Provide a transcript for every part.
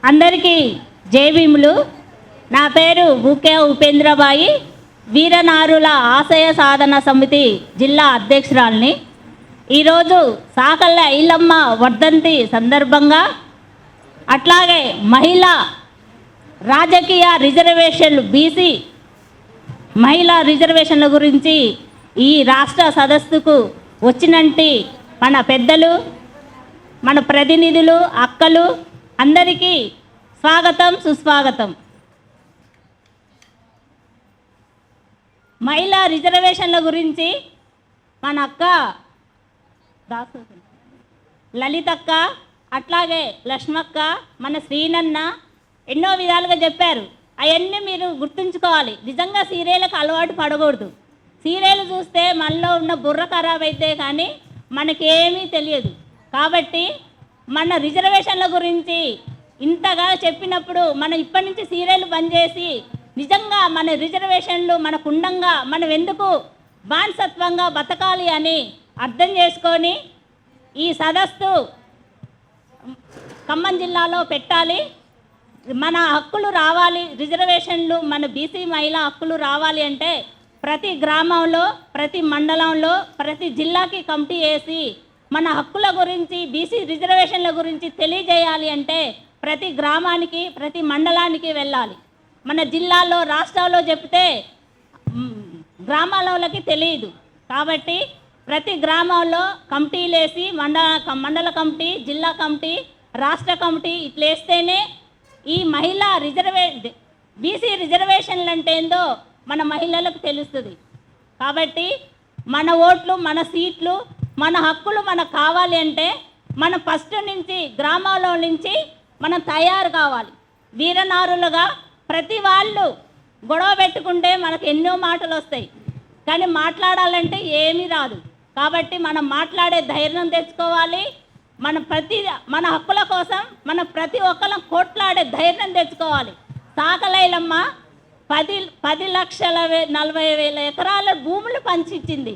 అందరికీ జై భీములు. నా పేరు బూకే ఉపేంద్రబాయి, వీరనారుల ఆశయ సాధన సమితి జిల్లా అధ్యక్షురాలిని. ఈరోజు సాకళ్ళ ఐలమ్మ వర్ధంతి సందర్భంగా, అట్లాగే మహిళా రాజకీయ రిజర్వేషన్లు, బీసీ మహిళా రిజర్వేషన్ల గురించి ఈ రాష్ట్ర సదస్సుకు వచ్చినట్టు మన పెద్దలు, మన ప్రతినిధులు, అక్కలు అందరికీ స్వాగతం, సుస్వాగతం. మహిళా రిజర్వేషన్ల గురించి మన అక్క లలితక్క, అట్లాగే లక్ష్మక్క, మన శ్రీనన్న ఎన్నో విధాలుగా చెప్పారు. అవన్నీ మీరు గుర్తుంచుకోవాలి. నిజంగా సీరియళ్ళకు అలవాటు పడకూడదు. సీరియల్ చూస్తే మనలో ఉన్న బుర్ర ఖరాబ్ అయితే కానీ మనకేమీ తెలియదు. కాబట్టి మన రిజర్వేషన్ల గురించి ఇంతగా చెప్పినప్పుడు మనం ఇప్పటి నుంచి సీరియల్ బంద్ చేసి నిజంగా మన రిజర్వేషన్లు మనకు ఉండంగా మనం ఎందుకు బానిసత్వంగా బతకాలి అని అర్థం చేసుకొని ఈ సదస్సు ఖమ్మం జిల్లాలో పెట్టాలి. మన హక్కులు రావాలి, రిజర్వేషన్లు, మన బీసీ మహిళా హక్కులు రావాలి అంటే ప్రతి గ్రామంలో, ప్రతి మండలంలో, ప్రతి జిల్లాకి కమిటీ వేసి మన హక్కుల గురించి, బీసీ రిజర్వేషన్ల గురించి తెలియజేయాలి అంటే ప్రతి గ్రామానికి, ప్రతి మండలానికి వెళ్ళాలి. మన జిల్లాలో, రాష్ట్రాల్లో చెప్తే గ్రామాలకి తెలియదు. కాబట్టి ప్రతి గ్రామంలో కమిటీలు వేసి మండల కమిటీ, జిల్లా కమిటీ, రాష్ట్ర కమిటీ ఇట్లా వేస్తేనే ఈ మహిళా బీసీ రిజర్వేషన్లు అంటే ఏందో మన మహిళలకు తెలుస్తుంది. కాబట్టి మన ఓట్లు, మన సీట్లు, మన హక్కులు మనకు కావాలి అంటే మనం ఫస్ట్ నుంచి, గ్రామాల్లో నుంచి మనం తయారు కావాలి. వీరనారులుగా ప్రతి వాళ్ళు గొడవ పెట్టుకుంటే మనకు ఎన్నో మాటలు వస్తాయి, కానీ మాట్లాడాలంటే ఏమీ రాదు. కాబట్టి మనం మాట్లాడే ధైర్యం తెచ్చుకోవాలి. మన హక్కుల కోసం మనం ప్రతి ఒక్కరం కొట్లాడే ధైర్యం తెచ్చుకోవాలి. సాకలైలమ్మ 10,40,000 ఎకరాల భూములు పంచిచ్చింది.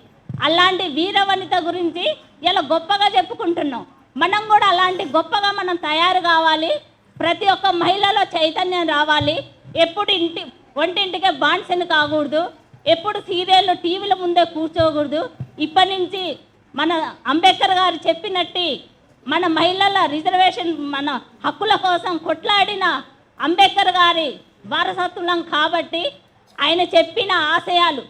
అలాంటి వీరవనిత గురించి ఇలా గొప్పగా చెప్పుకుంటున్నాం. మనం కూడా అలాంటి గొప్పగా మనం తయారు కావాలి. ప్రతి ఒక్క మహిళలో చైతన్యం రావాలి. ఎప్పుడు ఒంటింటికే బానిసని కాకూడదు, ఎప్పుడు సీరియళ్ళు టీవీల ముందే కూర్చోకూడదు. ఇప్పటి నుంచి మన అంబేద్కర్ గారు చెప్పినట్టు మన మహిళల రిజర్వేషన్, మన హక్కుల కోసం కొట్లాడిన అంబేద్కర్ గారి వారసత్వం కాబట్టి ఆయన చెప్పిన ఆశయాలు,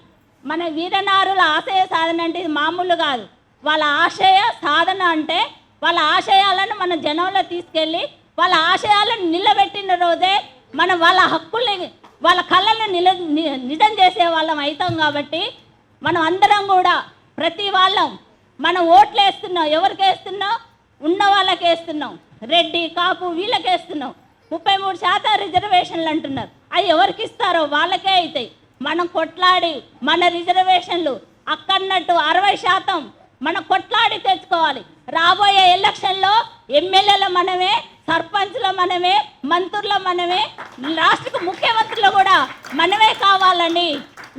మన వీరనారుల ఆశయ సాధన అంటే ఇది మామూలు కాదు. వాళ్ళ ఆశయ సాధన అంటే వాళ్ళ ఆశయాలను మన జనంలో తీసుకెళ్ళి వాళ్ళ ఆశయాలను నిలబెట్టిన రోజే మనం వాళ్ళ హక్కుల్ని, వాళ్ళ కళలను నిజం చేసే వాళ్ళం అవుతాం. కాబట్టి మనం అందరం కూడా ప్రతి వాళ్ళం మనం ఓట్లు వేస్తున్నాం. ఎవరికి వేస్తున్నాం? ఉన్న వాళ్ళకి వేస్తున్నాం. రెడ్డి, కాపు వీళ్ళకి వేస్తున్నాం. 33% రిజర్వేషన్లు అంటున్నారు. అవి ఎవరికి ఇస్తారో వాళ్ళకే అవుతాయి. మనం కొట్లాడి మన రిజర్వేషన్లు అక్కడన్నట్టు 60% మనం కొట్లాడి తెచ్చుకోవాలి. రాబోయే ఎలక్షన్లో ఎమ్మెల్యేల మనమే, సర్పంచ్ల మనమే, మంత్రుల మనమే, రాష్ట్ర ముఖ్యమంత్రులు కూడా మనమే కావాలని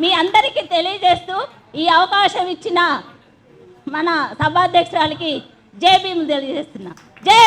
మీ అందరికీ తెలియజేస్తూ ఈ అవకాశం ఇచ్చిన మన సభాధ్యక్షురాలకి జై భీమ్ తెలియజేస్తున్నా.